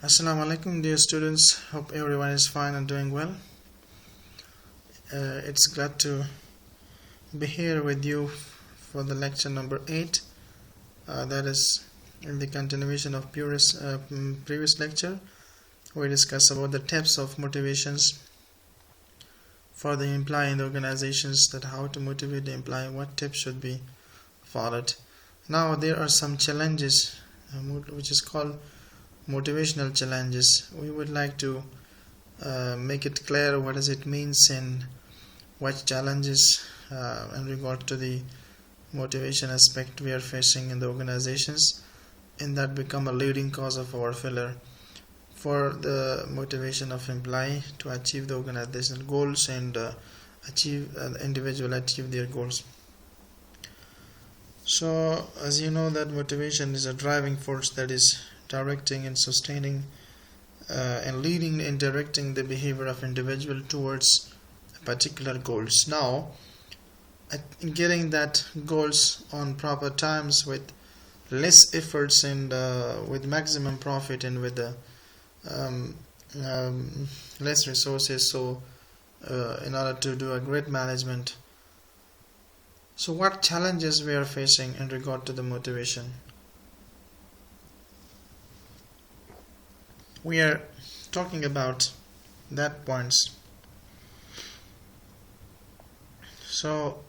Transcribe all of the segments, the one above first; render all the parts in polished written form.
Assalamu alaikum, dear students. Hope everyone is fine and doing well. It's glad to be here with you for the lecture number 8. That is in the continuation of previous lecture. We discussed about the types of motivations for the employee in the organizations, that how to motivate the employee, what tips should be followed. Now there are some challenges which is called motivational challenges. We would like to make it clear what does it means and what challenges in regard to the motivation aspect we are facing in the organizations, and that become a leading cause of our failure for the motivation of employee to achieve the organizational goals and individual achieve their goals. So as you know that motivation is a driving force that is directing and sustaining and leading and directing the behavior of individual towards particular goals. Now, getting that goals on proper times with less efforts and with maximum profit and with less resources, so in order to do a great management. So what challenges we are facing in regard to the motivation? We are talking about that points. So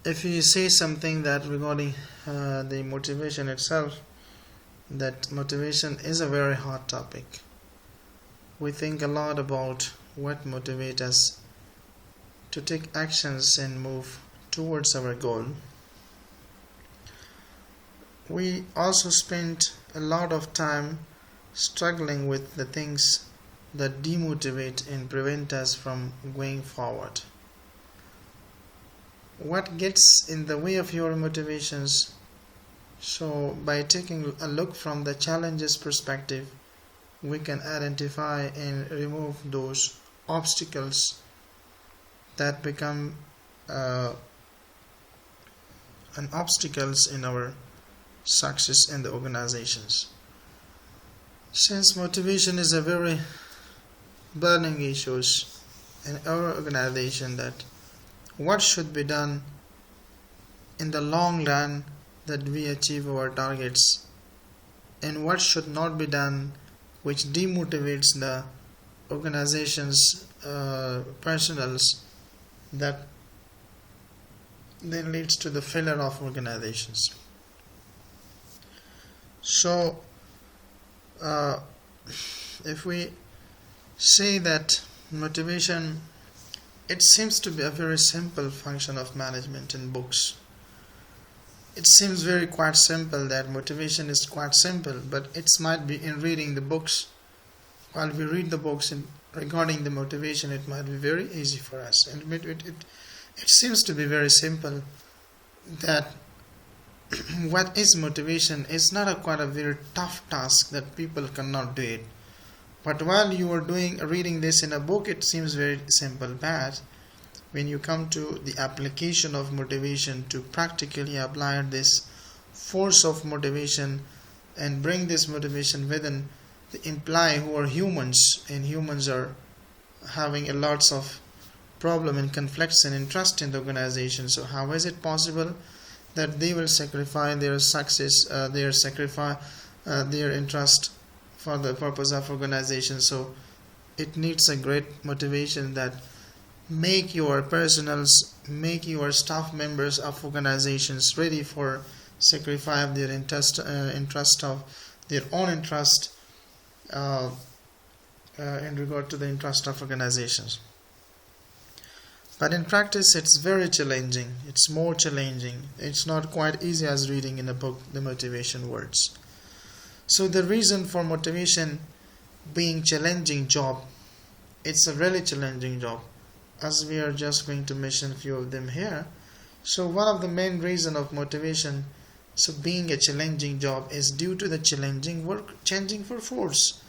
if you say something that regarding the motivation itself, that motivation is a very hot topic. We think a lot about what motivates us to take actions and move towards our goal. We also spend a lot of time struggling with the things that demotivate and prevent us from going forward. What gets in the way of your motivations? So by taking a look from the challenges perspective, we can identify and remove those obstacles that become obstacles in our success in the organizations. Since motivation is a very burning issue in our organization, that what should be done in the long run that we achieve our targets, and what should not be done which demotivates the organization's personals, that then leads to the failure of organizations. So if we say that motivation, it seems to be a very simple function of management in books. It seems very quite simple, that motivation is quite simple, but it might be in reading the books. While we read the books regarding the motivation, it might be very easy for us, and it seems to be very simple, that what is motivation is not quite a very tough task that people cannot do it. But while you are reading this in a book, it seems very simple. But when you come to the application of motivation, to practically apply this force of motivation and bring this motivation within the employee who are humans, and humans are having a lots of problem and conflicts and interest in the organization. So how is it possible that they will sacrifice their success, their interest for the purpose of organization? So it needs a great motivation that make your personals, make your staff members of organizations ready for sacrifice their interest of their own interest in regard to the interest of organizations. But in practice, it's very challenging. It's more challenging. It's not quite easy as reading in a book the motivation words. So the reason for motivation being challenging job, it's a really challenging job, as we are just going to mention a few of them here. So one of the main reason of motivation, so being a challenging job, is due to the challenging work changing for force.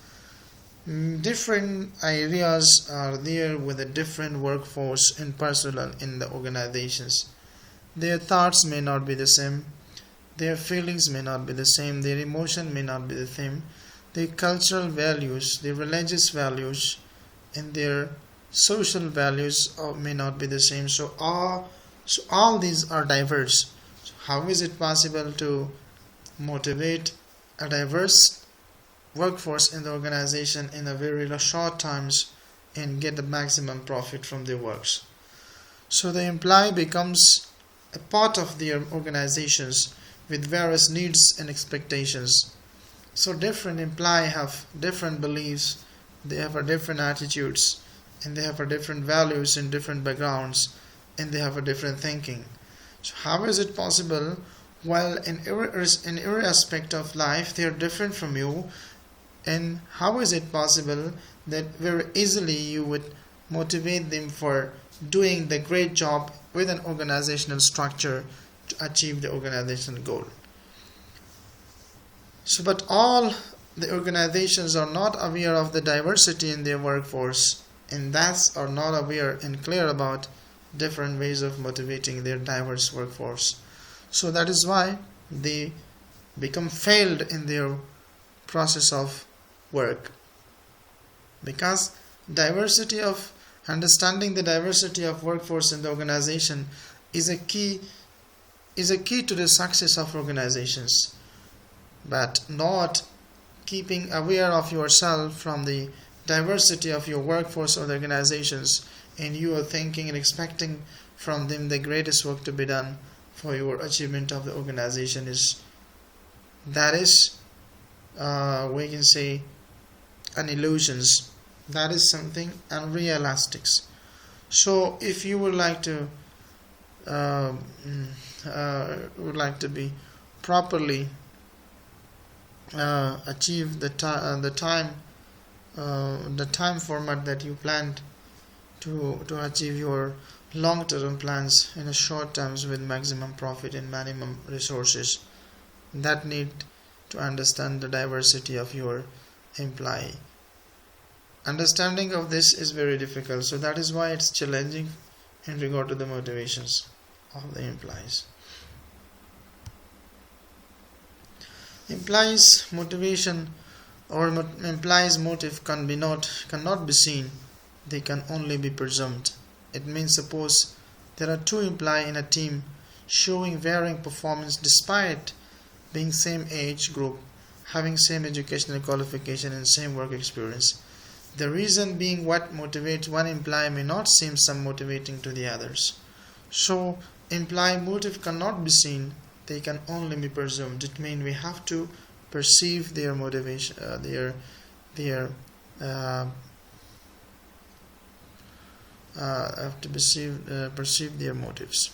Different areas are there with a different workforce and personnel in the organizations. Their thoughts may not be the same. Their feelings may not be the same, their emotion may not be the same, their cultural values, their religious values, and their social values may not be the same. So all these are diverse. So how is it possible to motivate a diverse workforce in the organization in a very short times and get the maximum profit from their works? So the employee becomes a part of their organizations with various needs and expectations. So different employees have different beliefs, they have a different attitudes, and they have a different values and different backgrounds, and they have a different thinking. So how is it possible while in every aspect of life they are different from you, and how is it possible that very easily you would motivate them for doing the great job with an organizational structure to achieve the organizational goal? So, but all the organizations are not aware of the diversity in their workforce, and thus are not aware and clear about different ways of motivating their diverse workforce. So that is why they become failed in their process of work, because diversity of understanding the diversity of workforce in the organization is a key to the success of organizations, but not keeping aware of yourself from the diversity of your workforce or the organizations, and you are thinking and expecting from them the greatest work to be done for your achievement of the organization we can say an illusions. That is something unrealistic. So if you would like to be properly achieve the time format that you planned to achieve your long-term plans in a short terms with maximum profit and minimum resources, that need to understand the diversity of your employee. Understanding of this is very difficult, so that is why it's challenging in regard to the motivations of the employees. Implies motivation or implies motive cannot be seen, they can only be presumed. It means suppose there are two employees in a team showing varying performance despite being same age group, having same educational qualification and same work experience. The reason being what motivates one employee may not seem some motivating to the others. So employee motive cannot be seen, they can only be presumed. It means we have to perceive their motivation, have to perceive their motives.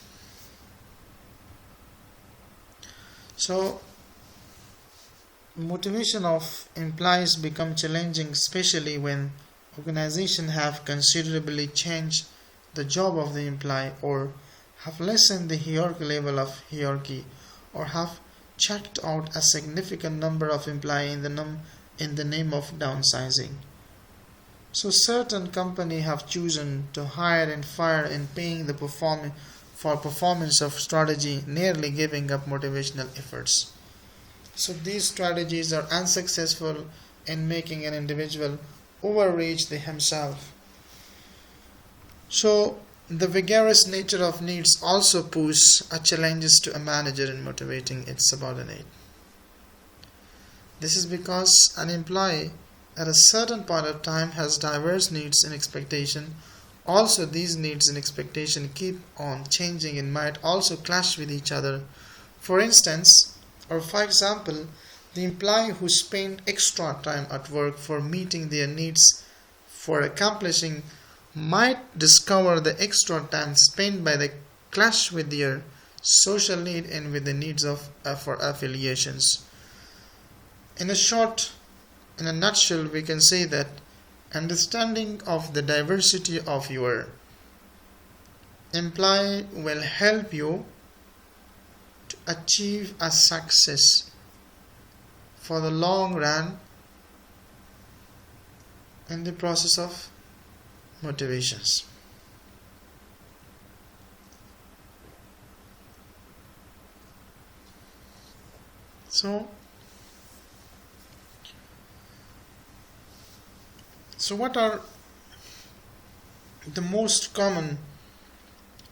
So motivation of employees become challenging, especially when organizations have considerably changed the job of the employee, or have lessened the hierarchy level of hierarchy, or have checked out a significant number of employees in the name of downsizing. So certain companies have chosen to hire and fire and paying the performance of strategy, nearly giving up motivational efforts. So these strategies are unsuccessful in making an individual overreach himself. So the vigorous nature of needs also pose a challenges to a manager in motivating its subordinate. This is because an employee at a certain point of time has diverse needs and expectation. Also these needs and expectation keep on changing and might also clash with each other. For example, the employee who spent extra time at work for meeting their needs for accomplishing might discover the extra time spent by the clash with their social need and with the needs for affiliations. In a nutshell, we can say that understanding of the diversity of your employee will help you to achieve a success for the long run in the process of motivations. So what are the most common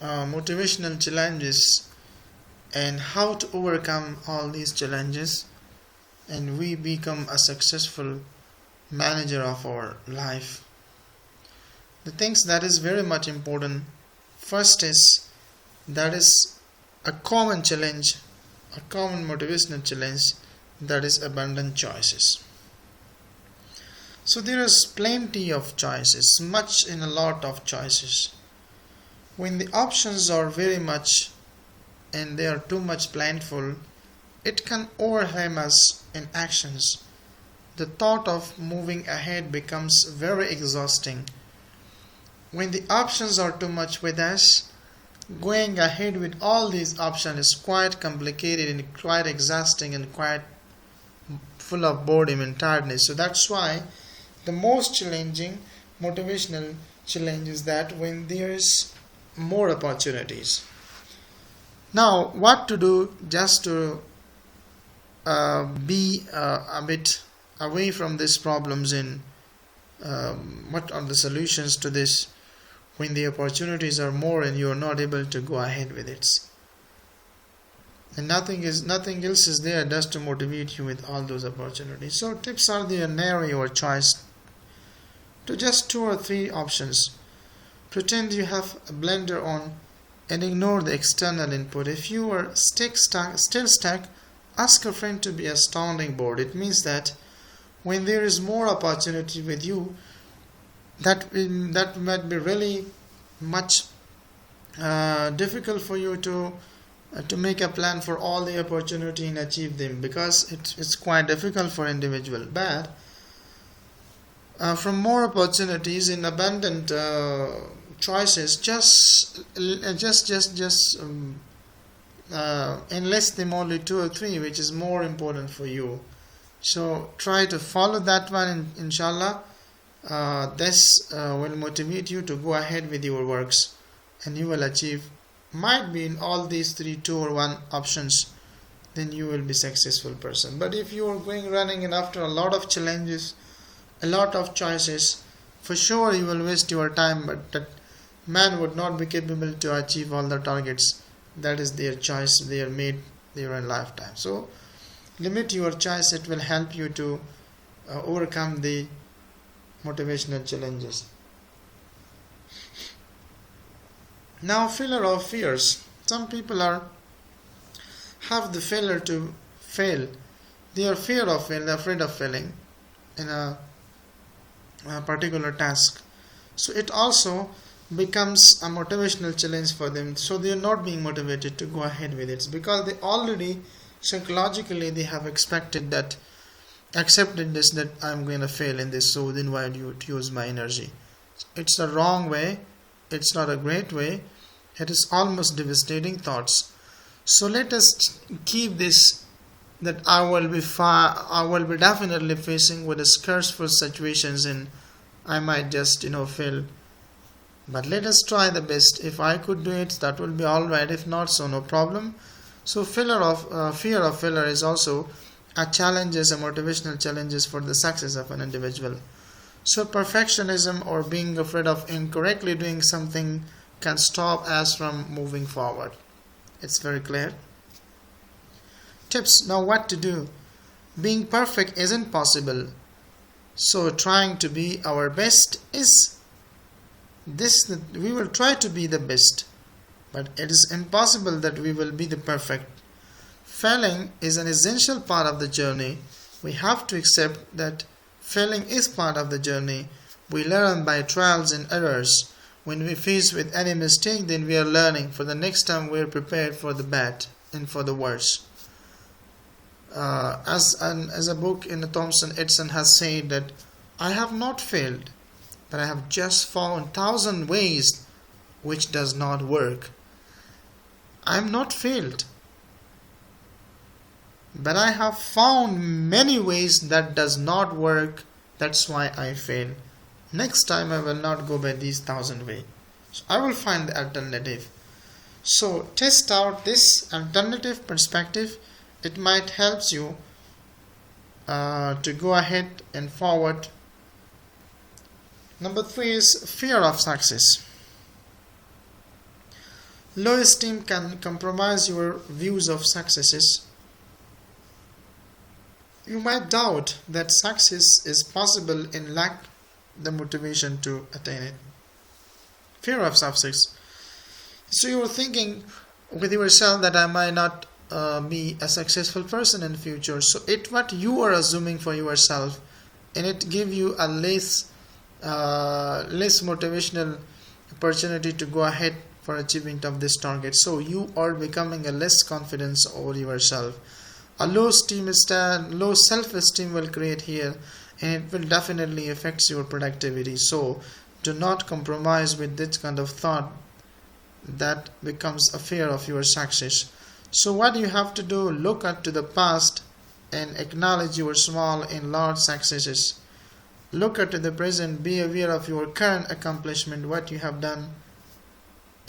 motivational challenges, and how to overcome all these challenges and we become a successful manager of our life? The things that is very much important, first is that is a common challenge, a common motivational challenge, that is abundant choices. So there is plenty of choices, much in a lot of choices. When the options are very much and they are too much plentiful, it can overwhelm us in actions. The thought of moving ahead becomes very exhausting. When the options are too much with us, going ahead with all these options is quite complicated and quite exhausting and quite full of boredom and tiredness. So that's why the most challenging motivational challenge is that when there is more opportunities. Now, what to do just to be a bit away from these problems, and what are the solutions to this when the opportunities are more and you are not able to go ahead with it, and nothing else is there just to motivate you with all those opportunities. So tips are there: narrow your choice to just 2 or 3 options. Pretend you have a blender on and ignore the external input. If you are still stuck, ask a friend to be a sounding board. It means that when there is more opportunity with you, that might be really much difficult for you to make a plan for all the opportunity and achieve them, because it's quite difficult for individual. But from more opportunities in abundant choices, just enlist them only 2 or 3, which is more important for you. So try to follow that one, and inshallah this will motivate you to go ahead with your works, and you will achieve, might be in all these 3, 2 or 1 options, then you will be successful person. But if you are running and after a lot of challenges, a lot of choices, for sure you will waste your time, but that man would not be capable to achieve all the targets. That is their choice, they are made their lifetime. So limit your choice, it will help you to overcome the motivational challenges. Now, failure of fears. Some people have the failure to fail. They are afraid of failing in a particular task. So it also becomes a motivational challenge for them. So they are not being motivated to go ahead with it, because they already psychologically they have accepted this, that I'm going to fail in this, so then why do you use my energy? It's a wrong way, it's not a great way, it is almost devastating thoughts. So let us keep this, that I will be definitely facing with a scarceful situations, and I might just fail, but let us try the best. If I could do it, that will be alright. If not, so no problem. So fear of failure is also a challenges, a motivational challenges for the success of an individual. So perfectionism or being afraid of incorrectly doing something can stop us from moving forward. It's very clear. Tips. Now what to do. Being perfect isn't possible. So trying to be our best is this, that we will try to be the best, but it is impossible that we will be the perfect. Failing is an essential part of the journey. We have to accept that failing is part of the journey. We learn by trials and errors. When we face with any mistake, then we are learning. For the next time, we are prepared for the bad and for the worse. As a book in Thompson Edison has said that I have not failed, but I have just found 1,000 ways which does not work. I am not failed, but I have found many ways that does not work. That's why I fail. Next time I will not go by these 1,000 ways. So I will find the alternative. So test out this alternative perspective it might help you to go ahead and forward. Number 3 is fear of success. Low esteem can compromise your views of successes. You might doubt that success is possible and lack the motivation to attain it. Fear of success. So you were thinking with yourself that I might not be a successful person in future. So what you are assuming for yourself, and it give you a less motivational opportunity to go ahead for achievement of this target. So you are becoming a less confidence over yourself. A low self-esteem will create here, and it will definitely affect your productivity. So do not compromise with this kind of thought that becomes a fear of your success. So what you have to do, look up to the past and acknowledge your small and large successes. Look at the present, be aware of your current accomplishment, what you have done,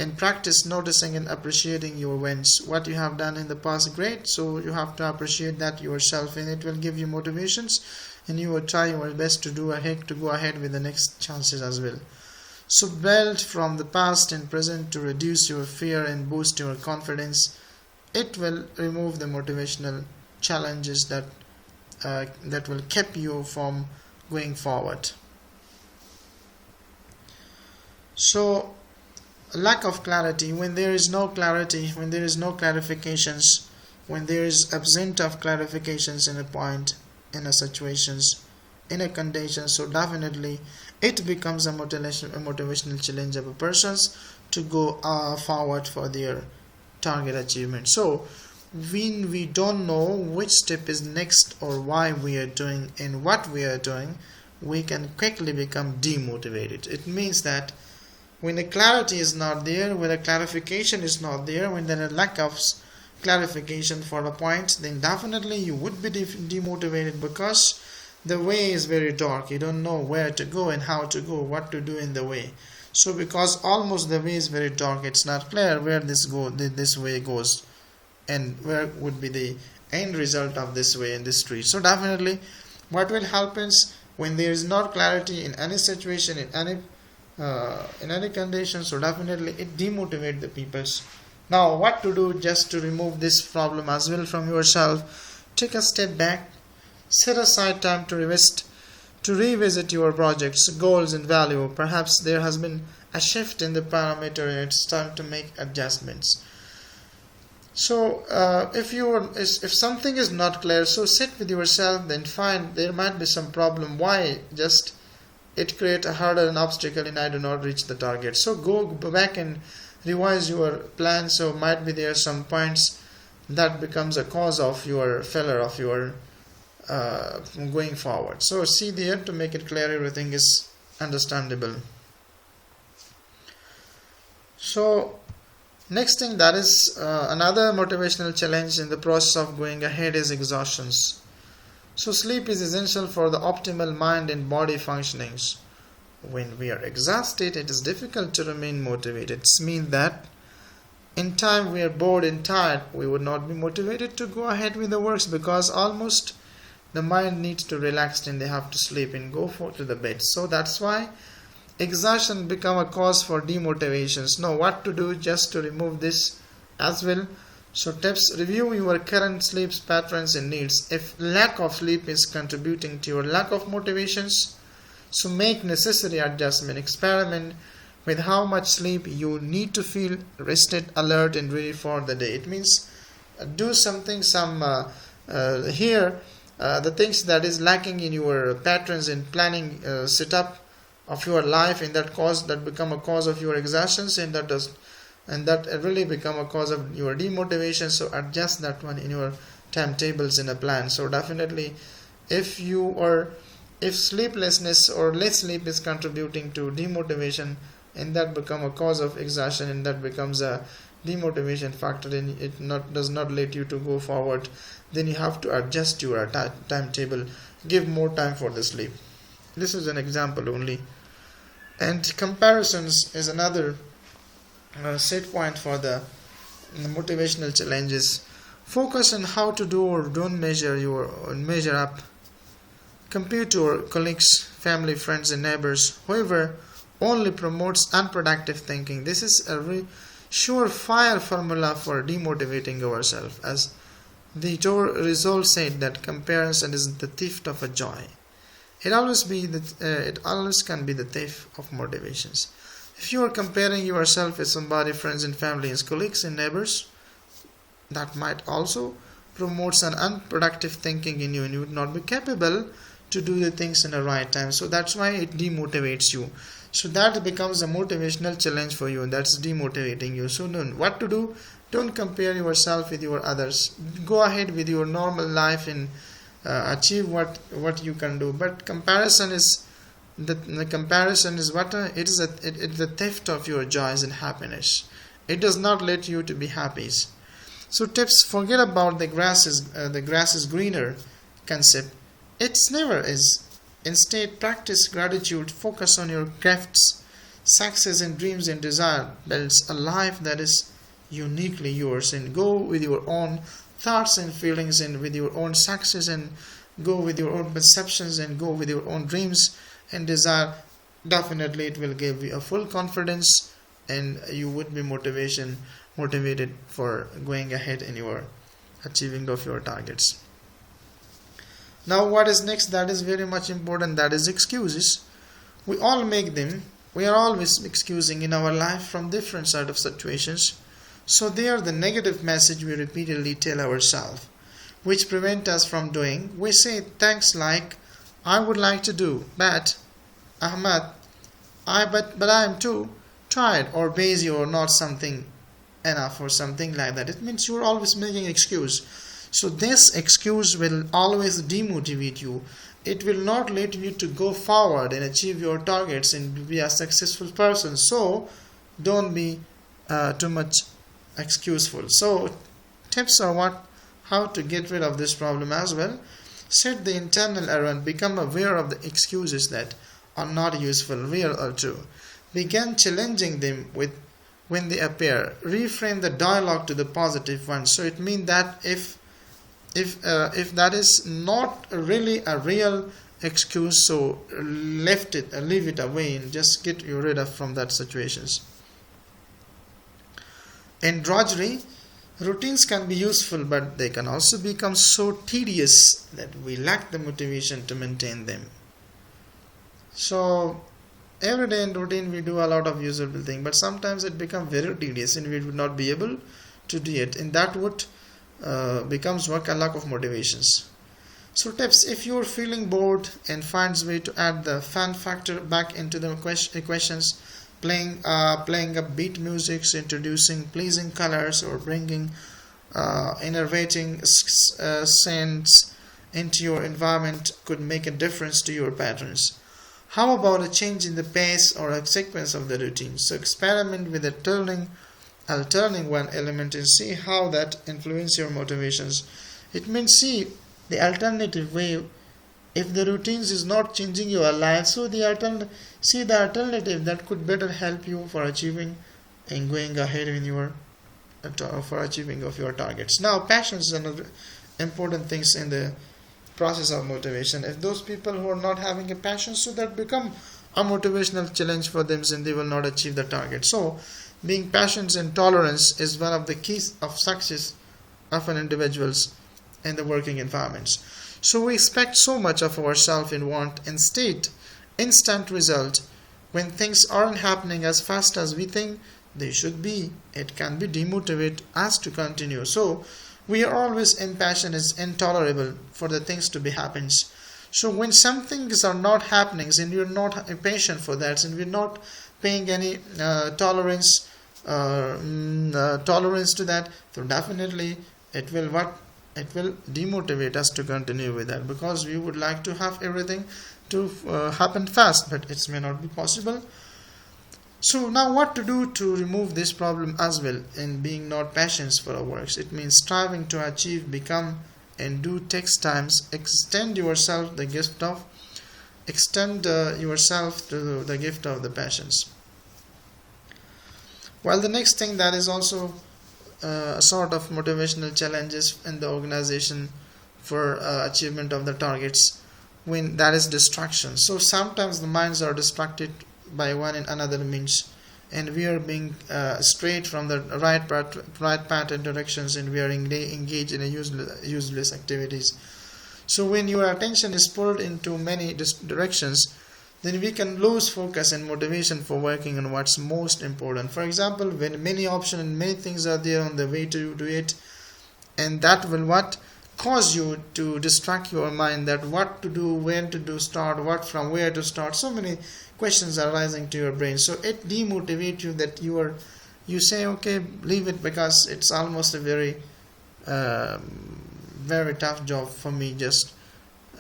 and practice noticing and appreciating your wins. What you have done in the past, great, so you have to appreciate that yourself, and it will give you motivations, and you will try your best to go ahead with the next chances as well. So build from the past and present to reduce your fear and boost your confidence. It will remove the motivational challenges that will keep you from going forward. So lack of clarity, when there is no clarity, when there is no clarifications, when there is absence of clarifications in a point, in a situations, in a condition, so definitely it becomes a motivational challenge of a person's to go forward for their target achievement. So when we don't know which step is next or why we are doing and what we are doing, we can quickly become demotivated. It means that when the clarity is not there, when the clarification is not there, when there is a lack of clarification for a point, then definitely you would be demotivated, because the way is very dark. You don't know where to go and how to go, what to do in the way. So because almost the way is very dark, it's not clear where this way goes and where would be the end result of this way in this street. So definitely what will happen is, when there is not clarity in any situation, in any condition, so definitely it demotivates the peoples. Now what to do just to remove this problem as well from yourself? Take a step back, set aside time to revisit your projects, goals and value. Perhaps there has been a shift in the parameter and it's time to make adjustments. So if something is not clear, so sit with yourself and find there might be some problem. Why just it create a hurdle, an obstacle, and I do not reach the target. So go back and revise your plan. So might be there some points that becomes a cause of your failure of your going forward. So see there to make it clear, everything is understandable. So next thing, that is another motivational challenge in the process of going ahead, is exhaustions. So sleep is essential for the optimal mind and body functionings. When we are exhausted, it is difficult to remain motivated. It means that in time we are bored and tired, we would not be motivated to go ahead with the works, because almost the mind needs to relax and they have to sleep and go to the bed. So that's why exhaustion become a cause for demotivations. Now what to do just to remove this as well? So tips: review your current sleep patterns and needs. If lack of sleep is contributing to your lack of motivations, so make necessary adjustment. Experiment with how much sleep you need to feel rested, alert and ready for the day. It means do something, the things that is lacking in your patterns and planning setup of your life, and that become a cause of your exhaustions, and that really become a cause of your demotivation. So adjust that one in your timetables in a plan. So definitely if sleeplessness or less sleep is contributing to demotivation, and that become a cause of exhaustion, and that becomes a demotivation factor, and it does not let you to go forward, then you have to adjust your timetable, give more time for the sleep. This is an example only. And comparisons is another set point for the motivational challenges. Focus on how to do or don't measure up. Compete to your colleagues, family, friends, and neighbors. However, only promotes unproductive thinking. This is a surefire formula for demotivating ourselves, as the result said that comparison is the thief of a joy. It always can be the thief of motivations. If you are comparing yourself with somebody, friends and family, and colleagues and neighbors, that might also promotes an unproductive thinking in you, and you would not be capable to do the things in the right time. So that's why it demotivates you. So that becomes a motivational challenge for you, and that's demotivating you. So what to do? Don't compare yourself with your others. Go ahead with your normal life and achieve what you can do. But comparison is the comparison is what it's the theft of your joys and happiness. It does not let you to be happy. So tips: forget about the grass is greener concept. It's never is. Instead, practice gratitude, focus on your gifts, success and dreams and desire. Builds a life that is uniquely yours, and go with your own thoughts and feelings, and with your own success, and go with your own perceptions, and go with your own dreams and desire. Definitely it will give you a full confidence, and you would be motivated for going ahead in your achieving of your targets. Now what is next? That is very much important. That is excuses. We all make them. We are always excusing in our life from different sort of situations. So they are the negative message we repeatedly tell ourselves, which prevent us from doing. We say things like, I would like to do, but Ahmad, but I am too tired, or busy, or not something enough, or something like that. It means you are always making excuse. So this excuse will always demotivate you. It will not let you to go forward and achieve your targets and be a successful person. So don't be too much excuseful. So tips are how to get rid of this problem as well. Set the internal error and become aware of the excuses that are not useful, real or true. Begin challenging them when they appear. Reframe the dialogue to the positive one. So it means that if that is not really a real excuse, so leave it away and just get you rid of from that situations. In drudgery, routines can be useful, but they can also become so tedious that we lack the motivation to maintain them. So every day in routine we do a lot of usable thing, but sometimes it becomes very tedious and we would not be able to do it, and that would becomes work a lack of motivations. So tips: if you are feeling bored and finds way to add the fun factor back into the equations, playing upbeat music, introducing pleasing colors, or bringing innovating scents into your environment could make a difference to your patterns. How about a change in the pace or a sequence of the routine? So experiment with alternating one element and see how that influences your motivations. It means see the alternative way. If the routines is not changing your life, so the alternative that could better help you for achieving and going ahead in your for achieving of your targets. Now passion is another important things in the process of motivation. If those people who are not having a passion, so that become a motivational challenge for them, and they will not achieve the target. So being patient and tolerance is one of the keys of success of an individual's in the working environments. So we expect so much of ourselves and want instant result. When things aren't happening as fast as we think they should be, it can be demotivate us to continue. So we are always impatient is intolerable for the things to be happens. So when some things are not happening and you're not impatient for that, and we're not paying any tolerance to that, so definitely it will demotivate us to continue with that, because we would like to have everything to happen fast, but it may not be possible. So now what to do to remove this problem as well in being not patient for our works? It means striving to achieve, become and do takes times. Extend yourself to the gift of the passions. Well, the next thing that is also a sort of motivational challenges in the organization for achievement of the targets, when that is distraction. So sometimes the minds are distracted by one and another means, and we are being strayed from the right path and directions, and we are engaged in a useless activities. So when your attention is pulled into many directions, then we can lose focus and motivation for working on what's most important. For example, when many options and many things are there on the way to do it, and that will what cause you to distract your mind, that what to do, when to do, start, what from where to start. So many questions are rising to your brain, so it demotivates you, that you say, okay, leave it, because it's almost a very tough job for me just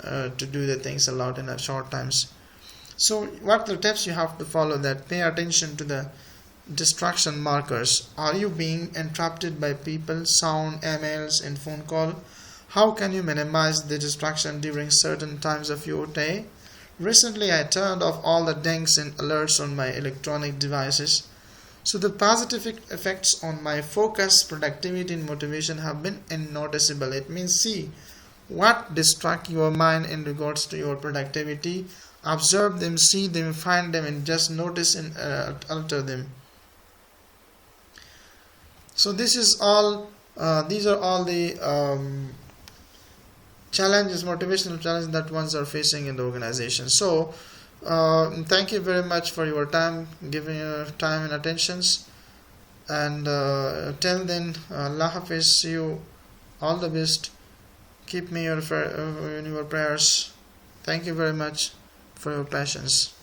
to do the things a lot in a short times. So what the tips you have to follow, that pay attention to the distraction markers. Are you being interrupted by people, sound, emails, and phone call? How can you minimize the distraction during certain times of your day? Recently, I turned off all the dings and alerts on my electronic devices. So the positive effects on my focus, productivity, and motivation have been noticeable. It means, see what distract your mind in regards to your productivity. Observe them, see them, find them, and just notice and alter them. So this is all. These are all the challenges, motivational challenges that ones are facing in the organization. So thank you very much for your time, giving your time and attentions. And till then, Allah Hafiz, see you, all the best. Keep me in your prayers. Thank you very much for your patience.